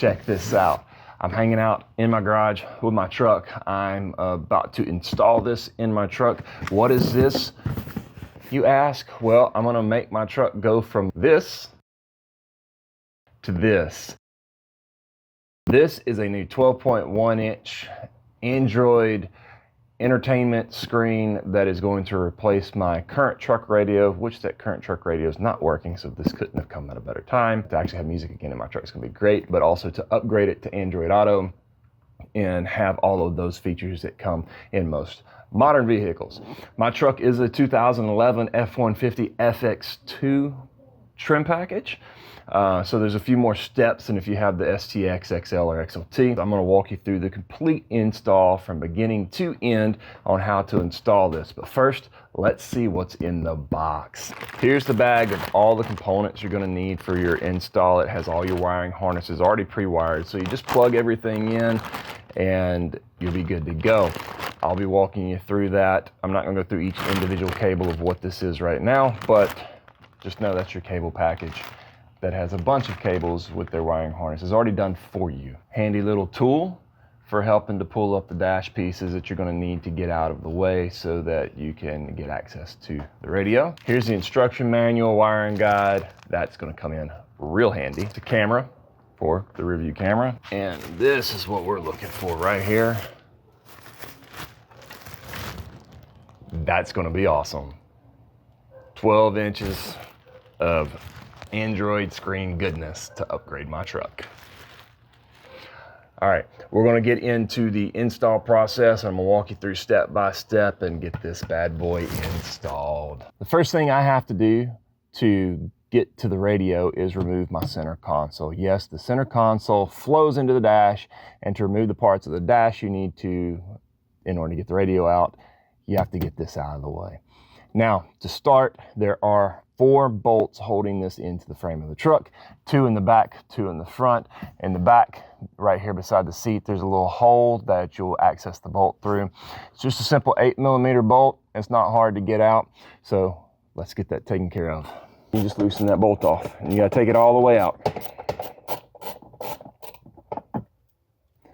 check this out. I'm hanging out in my garage with my truck. I'm about to install this in my truck. What is this, you ask? Well, I'm gonna make my truck go from this to this. This is a new 12.1-inch Android entertainment screen that is going to replace my current truck radio, which that current truck radio is not working, so this couldn't have come at a better time. To actually have music again in my truck is going to be great, but also to upgrade it to Android Auto and have all of those features that come in most modern vehicles. My truck is a 2011 F-150 FX2 trim package. So there's a few more steps than if you have the STX, XL, or XLT. I'm gonna walk you through the complete install from beginning to end on how to install this. But first, let's see what's in the box. Here's the bag of all the components you're gonna need for your install. It has all your wiring harnesses already pre-wired. So you just plug everything in and you'll be good to go. I'll be walking you through that. I'm not gonna go through each individual cable of what this is right now, but just know that's your cable package that has a bunch of cables with their wiring harnesses already done for you. Handy little tool for helping to pull up the dash pieces that you're gonna need to get out of the way so that you can get access to the radio. Here's the instruction manual, wiring guide. That's gonna come in real handy. It's a camera for the rear view camera. And this is what we're looking for right here. That's gonna be awesome. 12 inches of Android screen goodness to upgrade my truck. All right, we're gonna get into the install process. I'm gonna walk you through step by step and get this bad boy installed. The first thing I have to do to get to the radio is remove my center console. Yes, the center console flows into the dash, and to remove the parts of the dash you need to, in order to get the radio out, you have to get this out of the way. Now, to start, there are 4 bolts holding this into the frame of the truck, 2 in the back, 2 in the front. In the back, right here beside the seat, there's a little hole that you'll access the bolt through. It's just a simple 8mm bolt. It's not hard to get out, so let's get that taken care of. You just loosen that bolt off, and you gotta take it all the way out.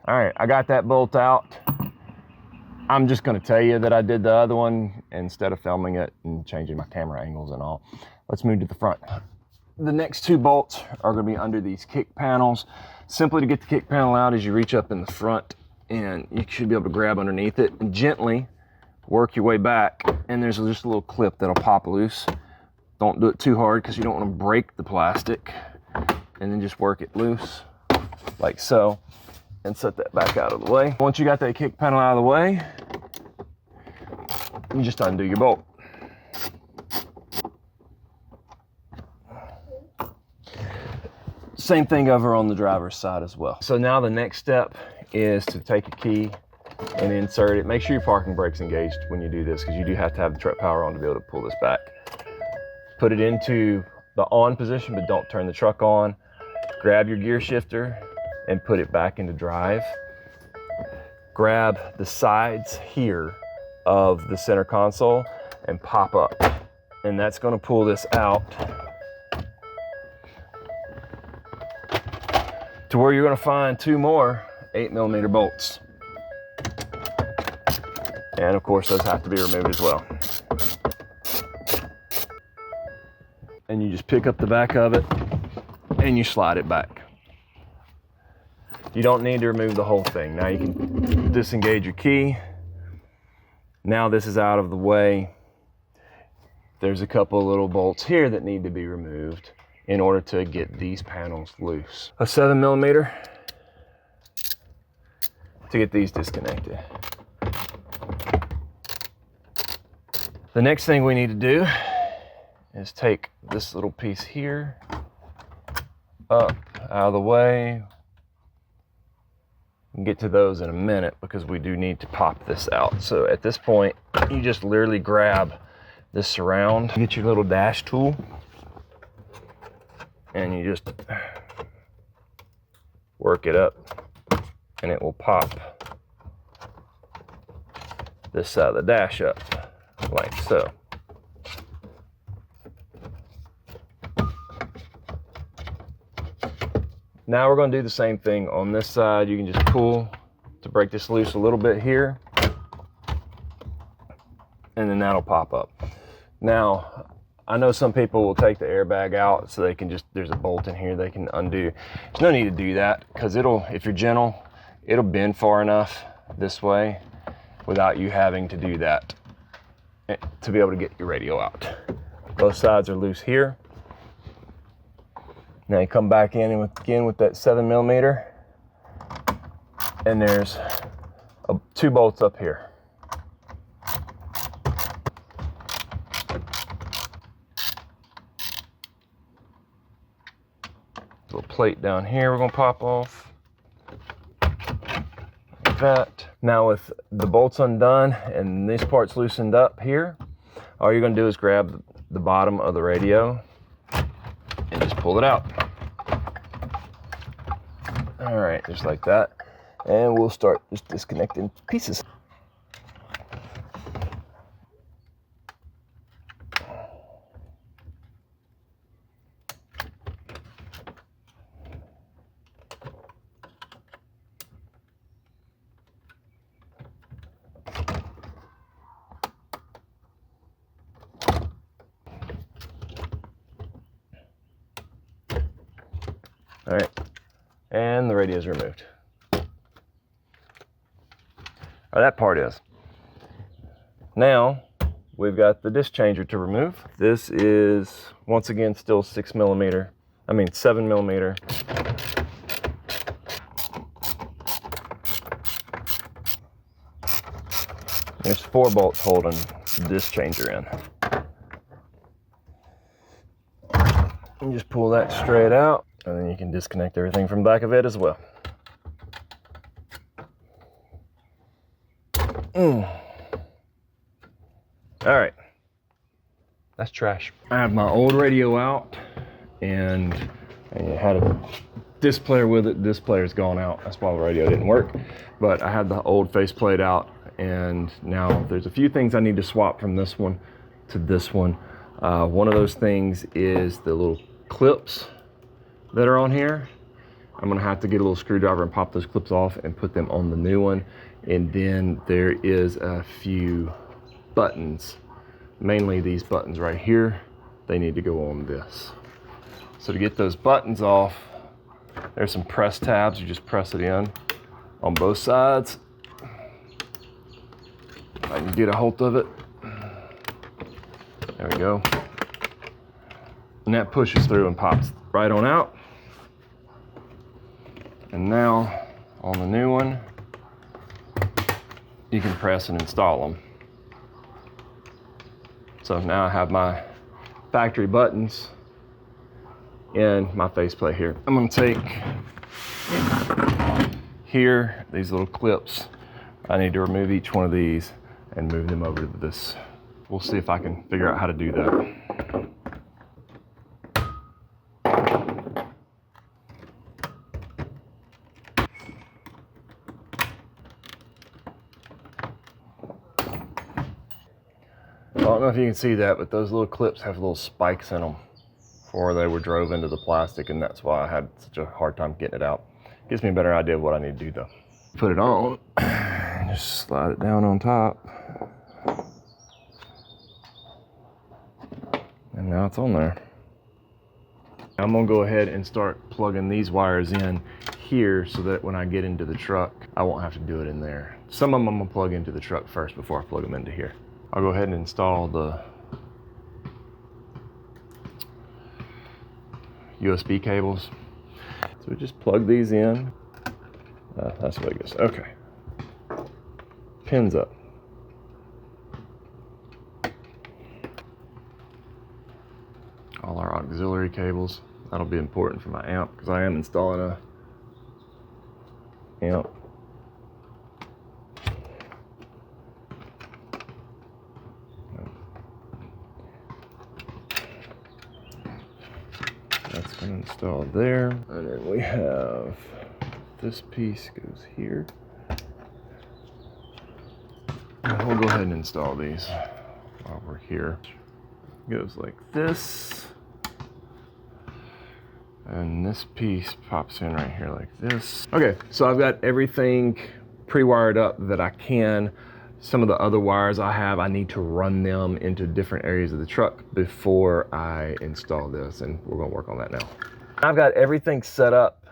All right, I got that bolt out. I'm just gonna tell you that I did the other one instead of filming it and changing my camera angles and all. Let's move to the front. The next 2 bolts are gonna be under these kick panels. Simply to get the kick panel out is you reach up in the front and you should be able to grab underneath it and gently work your way back. And there's just a little clip that'll pop loose. Don't do it too hard because you don't wanna break the plastic. And then just work it loose like so and set that back out of the way. Once you got that kick panel out of the way, you just undo your bolt. Same thing over on the driver's side as well. So now the next step is to take a key and insert it. Make sure your parking brake's engaged when you do this because you do have to have the truck power on to be able to pull this back. Put it into the on position, but don't turn the truck on. Grab your gear shifter and put it back into drive. Grab the sides here of the center console and pop up. And that's gonna pull this out to where you're gonna find 2 more 8mm bolts. And of course, those have to be removed as well. And you just pick up the back of it and you slide it back. You don't need to remove the whole thing. Now you can disengage your key. Now this is out of the way. There's a couple of little bolts here that need to be removed in order to get these panels loose. A 7mm to get these disconnected. The next thing we need to do is take this little piece here up out of the way. We'll get to those in a minute because we do need to pop this out. So at this point, you just literally grab this surround, get your little dash tool, and you just work it up and it will pop this side of the dash up like so. Now we're going to do the same thing on this side. You can just pull to break this loose a little bit here, and then that'll pop up. Now, I know some people will take the airbag out so they can just, there's a bolt in here they can undo. There's no need to do that, because it'll, if you're gentle, it'll bend far enough this way without you having to do that to be able to get your radio out. Both sides are loose here. Now you come back in again with that 7mm, and there's two bolts up here. Little plate down here we're gonna pop off. Like that. Now with the bolts undone and this part's loosened up here, all you're gonna do is grab the bottom of the radio and just pull it out. All right, just like that. And we'll start just disconnecting pieces. All right, and the radio is removed. That part is. Now, we've got the disc changer to remove. This is, once again, still 7mm. There's 4 bolts holding the disc changer in. You just pull that straight out, and then you can disconnect everything from the back of it as well. All right, that's trash. I have my old radio out, and I had a disc player with it. Disc player's gone out. That's why the radio didn't work. But I had the old faceplate out, and now there's a few things I need to swap from this one to this one. One of those things is the little clips that are on here. I'm gonna have to get a little screwdriver and pop those clips off and put them on the new one. And then there is a few buttons, mainly these buttons right here. They need to go on this. So to get those buttons off, there's some press tabs. You just press it in on both sides. I can get a hold of it. There we go. And that pushes through and pops right on out. And now on the new one, you can press and install them. So now I have my factory buttons in my faceplate here. I'm gonna take here, these little clips. I need to remove each one of these and move them over to this. We'll see if I can figure out how to do that. I don't know if you can see that, but those little clips have little spikes in them before they were drove into the plastic, and that's why I had such a hard time getting it out. Gives me a better idea of what I need to do though. Put it on, and just slide it down on top. And now it's on there. I'm gonna go ahead and start plugging these wires in here so that when I get into the truck, I won't have to do it in there. Some of them I'm gonna plug into the truck first before I plug them into here. I'll go ahead and install the USB cables. So just plug these in. That's what it goes. Okay. Pins up. All our auxiliary cables. That'll be important for my amp because I am installing a amp. That's going to install there. And then we have this piece goes here. And we'll go ahead and install these while we're here. It goes like this. And this piece pops in right here like this. Okay, so I've got everything pre-wired up that I can. Some of the other wires I have, I need to run them into different areas of the truck before I install this, and we're gonna work on that now. I've got everything set up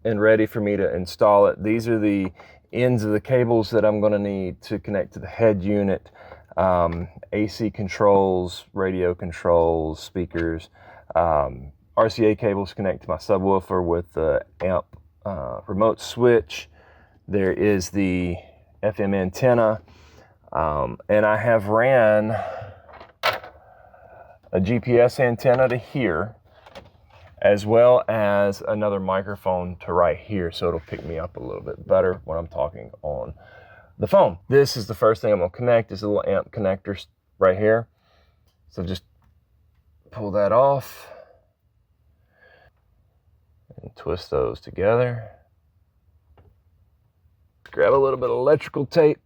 and ready for me to install it. These are the ends of the cables that I'm gonna need to connect to the head unit, AC controls, radio controls, speakers, RCA cables connect to my subwoofer with the amp remote switch. There is the FM antenna. And I have ran a GPS antenna to here, as well as another microphone to right here, so it'll pick me up a little bit better when I'm talking on the phone. This is the first thing I'm gonna connect, is a little amp connector right here. So just pull that off and twist those together. Grab a little bit of electrical tape,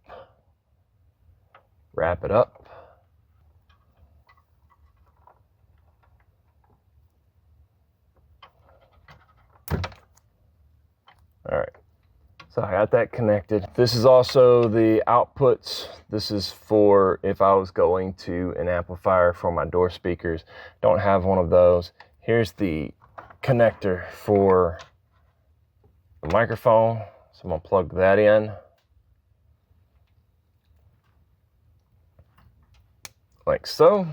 wrap it up. All right, so I got that connected. This is also the outputs. This is for if I was going to an amplifier for my door speakers. Don't have one of those. Here's the connector for the microphone. So I'm gonna plug that in. Like so.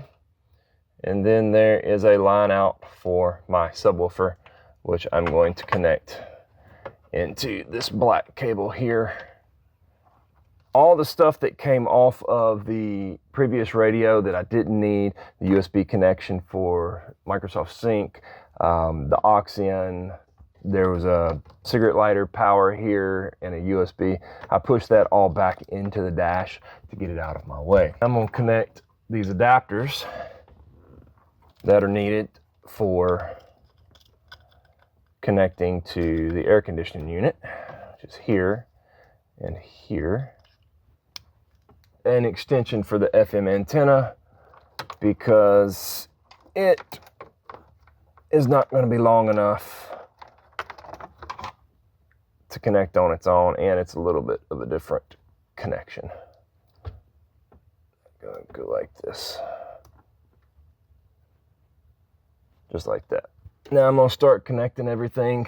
And then there is a line out for my subwoofer, which I'm going to connect into this black cable here. All the stuff that came off of the previous radio that I didn't need, the USB connection for Microsoft Sync, the aux in, there was a cigarette lighter power here and a USB. I pushed that all back into the dash to get it out of my way. I'm gonna connect these adapters that are needed for connecting to the air conditioning unit, which is here and here. An extension for the FM antenna, because it is not going to be long enough to connect on its own, and it's a little bit of a different connection. Go like this. Just like that. Now I'm gonna start connecting everything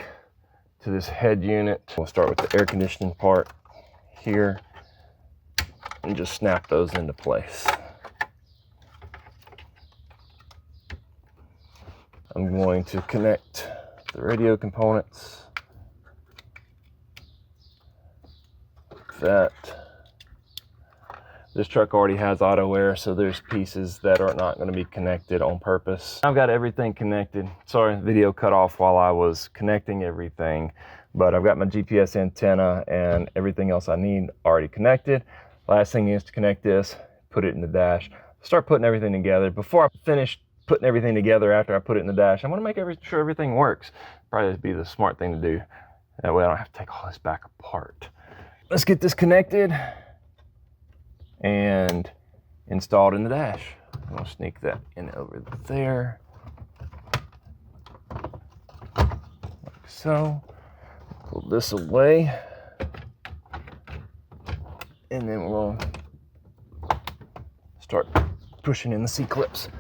to this head unit. We'll start with the air conditioning part here and just snap those into place. I'm going to connect the radio components. Like that. This truck already has auto air, so there's pieces that are not going to be connected on purpose. I've got everything connected. Sorry, the video cut off while I was connecting everything, but I've got my GPS antenna and everything else I need already connected. Last thing is to connect this, put it in the dash, start putting everything together. Before I finish putting everything together after I put it in the dash, I want to make sure everything works. Probably be the smart thing to do. That way I don't have to take all this back apart. Let's get this connected and installed in the dash. I'm gonna sneak that in over there, like so. Pull this away, and then we're gonna start pushing in the C-clips.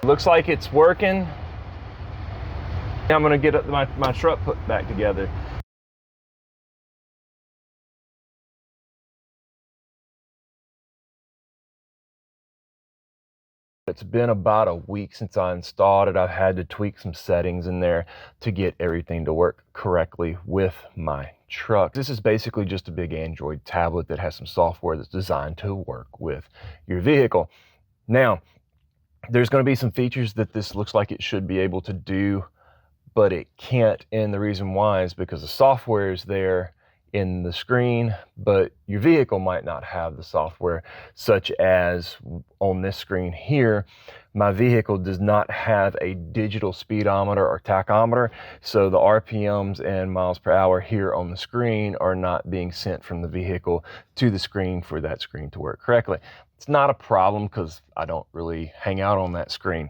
Looks like it's working. I'm gonna get my truck put back together. It's been about a week since I installed it. I've had to tweak some settings in there to get everything to work correctly with my truck. This is basically just a big Android tablet that has some software that's designed to work with your vehicle. Now, there's going to be some features that this looks like it should be able to do, but it can't. And the reason why is because the software is there in the screen, but your vehicle might not have the software, such as on this screen here. my vehicle does not have a digital speedometer or tachometer, so the RPMs and miles per hour here on the screen are not being sent from the vehicle to the screen for that screen to work correctly. It's not a problem because I don't really hang out on that screen.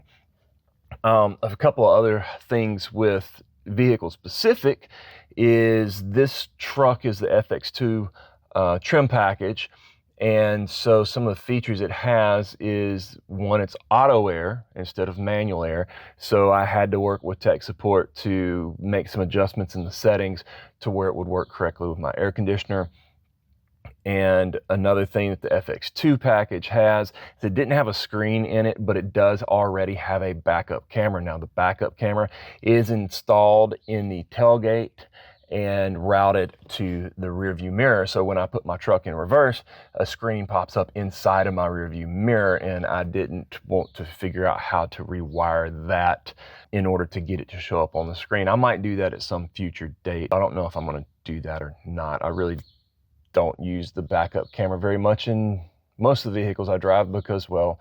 A couple of other things with vehicle specific is this truck is the FX2 trim package. And so some of the features it has is, one, it's auto air instead of manual air. So I had to work with tech support to make some adjustments in the settings to where it would work correctly with my air conditioner. And another thing that the FX2 package has is it didn't have a screen in it, but it does already have a backup camera. Now the backup camera is installed in the tailgate and routed to the rear view mirror. So when I put my truck in reverse, a screen pops up inside of my rear view mirror, and I didn't want to figure out how to rewire that in order to get it to show up on the screen. I might do that at some future date. I don't know if I'm gonna do that or not. I really don't use the backup camera very much in most of the vehicles I drive because, well,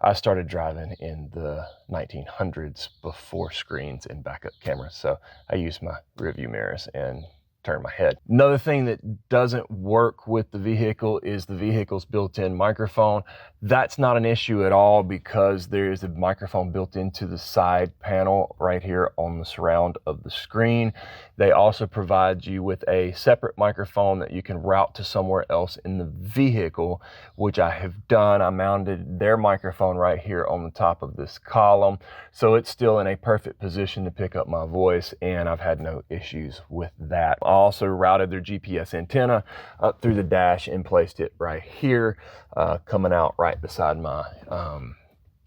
I started driving in the 1900s before screens and backup cameras. So I use my rear view mirrors and turn my head. Another thing that doesn't work with the vehicle is the vehicle's built-in microphone. That's not an issue at all because there is a microphone built into the side panel right here on the surround of the screen. They also provide you with a separate microphone that you can route to somewhere else in the vehicle, which I have done. I mounted their microphone right here on the top of this column, so it's still in a perfect position to pick up my voice, and I've had no issues with that. I also routed their GPS antenna up through the dash and placed it right here, coming out right beside my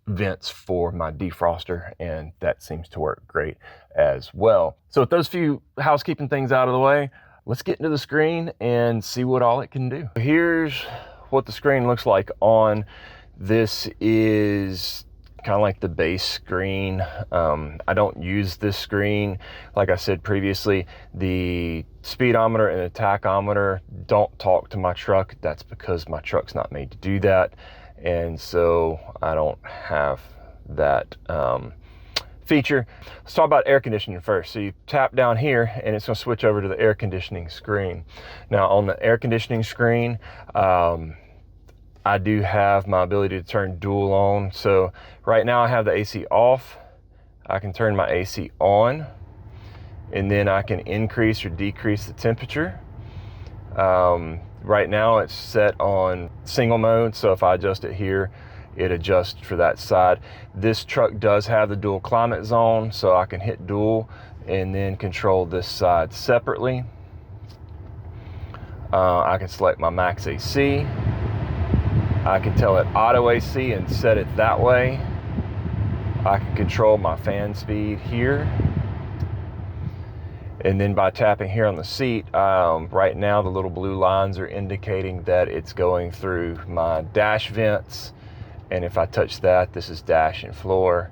vents for my defroster, and that seems to work great as well. So with those few housekeeping things out of the way, let's get into the screen and see what all it can do. Here's what the screen looks like on. This is kind of like the base screen. I don't use this screen. Like I said previously, the speedometer and the tachometer don't talk to my truck. That's because my truck's not made to do that. And so I don't have that feature. Let's talk about air conditioning first. So you tap down here and it's going to switch over to the air conditioning screen. Now on the air conditioning screen, I do have my ability to turn dual on. So right now I have the AC off. I can turn my AC on, and then I can increase or decrease the temperature. Right now it's set on single mode, so if I adjust it here, it adjusts for that side. This truck does have the dual climate zone, so I can hit dual and then control this side separately. I can select my max AC. I can tell it auto AC and set it that way. I can control my fan speed here. And then by tapping here on the seat, right now the little blue lines are indicating that it's going through my dash vents. And if I touch that, this is dash and floor,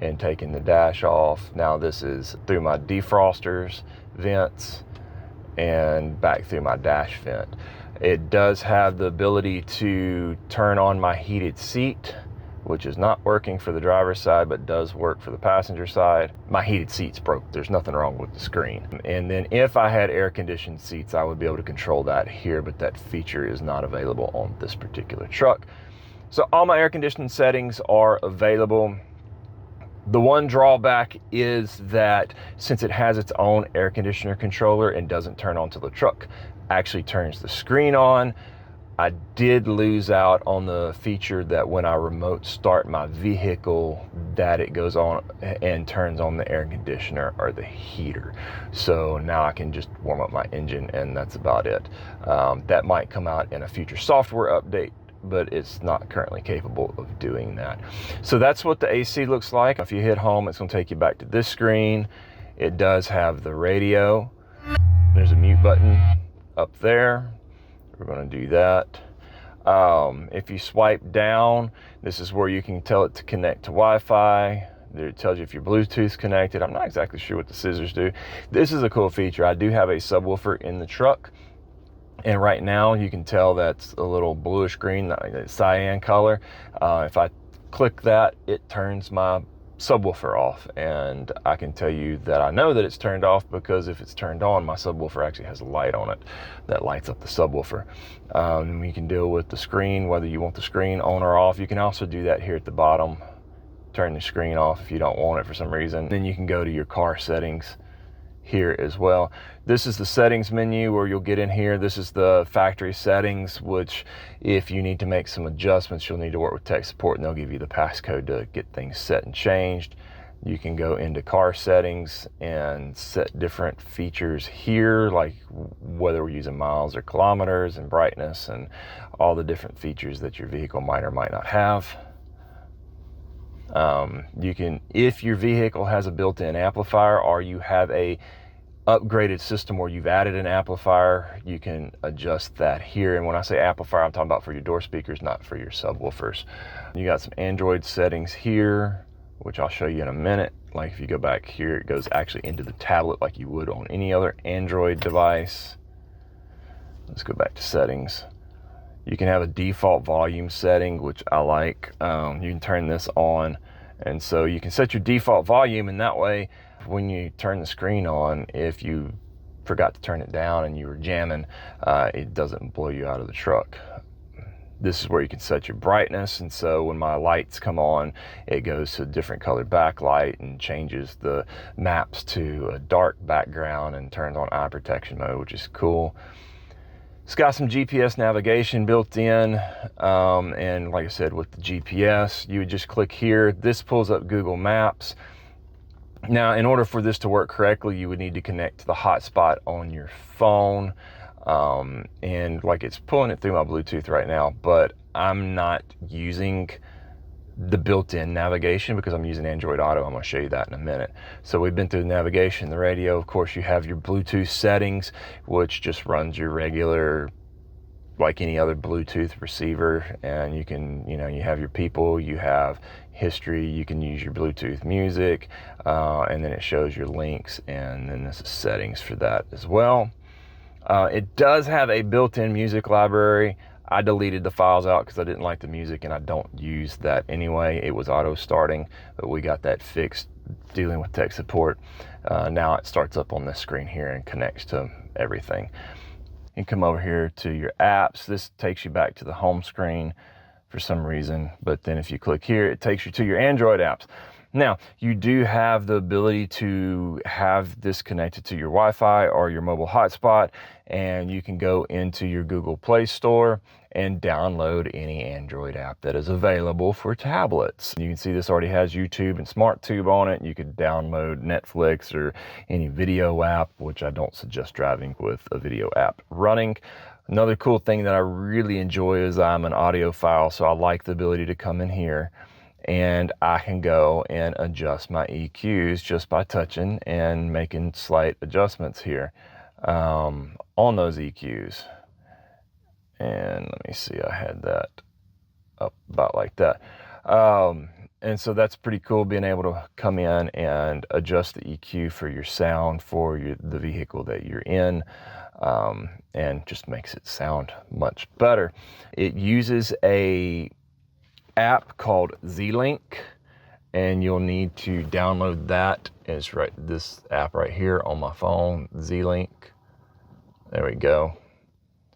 and taking the dash off. Now this is through my defrosters, vents, and back through my dash vent. It does have the ability to turn on my heated seat, which is not working for the driver's side, but does work for the passenger side. My heated seat's broke. There's nothing wrong with the screen. And then if I had air conditioned seats, I would be able to control that here, but that feature is not available on this particular truck. So all my air conditioning settings are available. The one drawback is that since it has its own air conditioner controller and doesn't turn on till the truck actually turns the screen on, I did lose out on the feature that when I remote start my vehicle, that it goes on and turns on the air conditioner or the heater. So now I can just warm up my engine, and that's about it. That might come out in a future software update, but it's not currently capable of doing that. So that's what the AC looks like. If you hit home, it's going to take you back to this screen. It does have the radio. There's a mute button up there. We're going to do that. If you swipe down, this is where you can tell it to connect to Wi-Fi. It tells you if your Bluetooth's connected. I'm not exactly sure what the scissors do. This is a cool feature. I do have a subwoofer in the truck, and right now you can tell that's a little bluish green, cyan color. If I click that, it turns my subwoofer off, and I can tell you that I know that it's turned off because if it's turned on, my subwoofer actually has a light on it that lights up the subwoofer. You can deal with the screen, whether you want the screen on or off. You can also do that here at the bottom, turn the screen off if you don't want it for some reason. Then you can go to your car settings here as well. This is the settings menu where you'll get in here. This is the factory settings, which if you need to make some adjustments, you'll need to work with tech support, and they'll give you the passcode to get things set and changed. You can go into car settings and set different features here, like whether we're using miles or kilometers and brightness and all the different features that your vehicle might or might not have. You can, if your vehicle has a built-in amplifier or you have a upgraded system where you've added an amplifier, you can adjust that here. And when I say amplifier, I'm talking about for your door speakers, not for your subwoofers. You got some Android settings here, which I'll show you in a minute. Like if you go back here, it goes actually into the tablet like you would on any other Android device. Let's go back to settings. You can have a default volume setting, which I like. You can turn this on, and so you can set your default volume, and that way when you turn the screen on, if you forgot to turn it down and you were jamming, it doesn't blow you out of the truck. This is where you can set your brightness, and so when my lights come on, it goes to a different colored backlight and changes the maps to a dark background and turns on eye protection mode, which is cool. It's got some GPS navigation built in, and like I said, with the GPS, you would just click here. This pulls up Google Maps. Now, in order for this to work correctly, you would need to connect to the hotspot on your phone, and like it's pulling it through my Bluetooth right now, but I'm not using the built-in navigation because I'm using Android Auto. I'm going to show you that in a minute. So we've been through the navigation, the radio. Of course, you have your Bluetooth settings, which just runs your regular, like any other Bluetooth receiver. And you can, you have your people, you have history, you can use your Bluetooth music, and then it shows your links, and then this is settings for that as well. It does have a built-in music library. I deleted the files out because I didn't like the music, and I don't use that anyway. It was auto starting, but we got that fixed dealing with tech support. Now it starts up on this screen here and connects to everything. You can come over here to your apps. This takes you back to the home screen for some reason, but then if you click here, it takes you to your Android apps. Now, you do have the ability to have this connected to your Wi-Fi or your mobile hotspot, and you can go into your Google Play Store and download any Android app that is available for tablets. You can see this already has YouTube and SmartTube on it. You could download Netflix or any video app, which I don't suggest driving with a video app running. Another cool thing that I really enjoy is I'm an audiophile, so I like the ability to come in here and I can go and adjust my EQs just by touching and making slight adjustments here on those EQs. And let me see, I had that up about like that. And so that's pretty cool, being able to come in and adjust the EQ for your sound for the vehicle that you're in, and just makes it sound much better. It uses a app called Z-Link, and you'll need to download that. It's this app right here on my phone, Z-Link. There we go.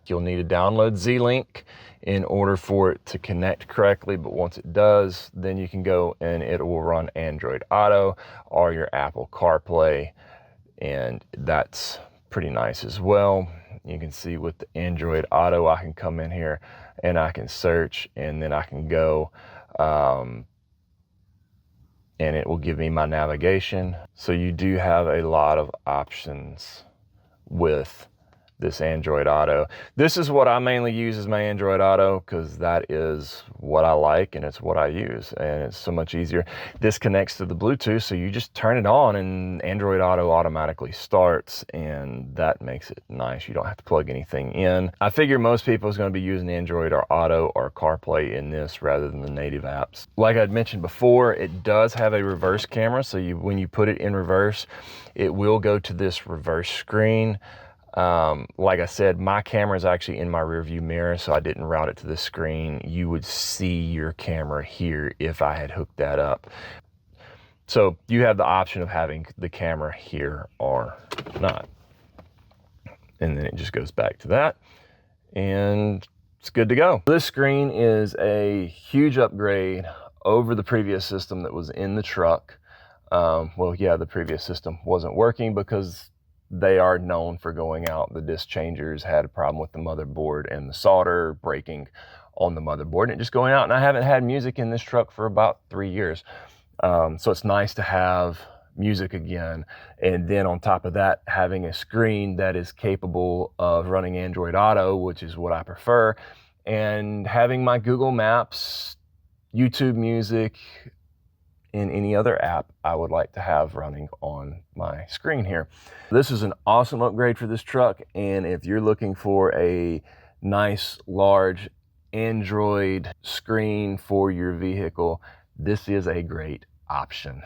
You'll need to download Z-Link in order for it to connect correctly, but once it does, then you can go and it will run Android Auto or your Apple CarPlay, and that's pretty nice as well. You can see with the Android Auto, I can come in here and I can search, and then I can go and it will give me my navigation. So you do have a lot of options with this Android Auto. This is what I mainly use as my Android Auto because that is what I like and it's what I use, and it's so much easier. This connects to the Bluetooth, so you just turn it on and Android Auto automatically starts, and that makes it nice. You don't have to plug anything in. I figure most people is going to be using Android or Auto or CarPlay in this rather than the native apps. Like I'd mentioned before, it does have a reverse camera, so when you put it in reverse, it will go to this reverse screen. Like I said, my camera is actually in my rear view mirror, so I didn't route it to the screen. You would see your camera here if I had hooked that up. So you have the option of having the camera here or not. And then it just goes back to that, and it's good to go. This screen is a huge upgrade over the previous system that was in the truck. Well, yeah, the previous system wasn't working because they are known for going out. The disc changers had a problem with the motherboard and the solder breaking on the motherboard and it just going out. And I haven't had music in this truck for about 3 years. So it's nice to have music again. And then on top of that, having a screen that is capable of running Android Auto, which is what I prefer, and having my Google Maps, YouTube Music, and any other app I would like to have running on my screen here. This is an awesome upgrade for this truck, and if you're looking for a nice large Android screen for your vehicle, this is a great option.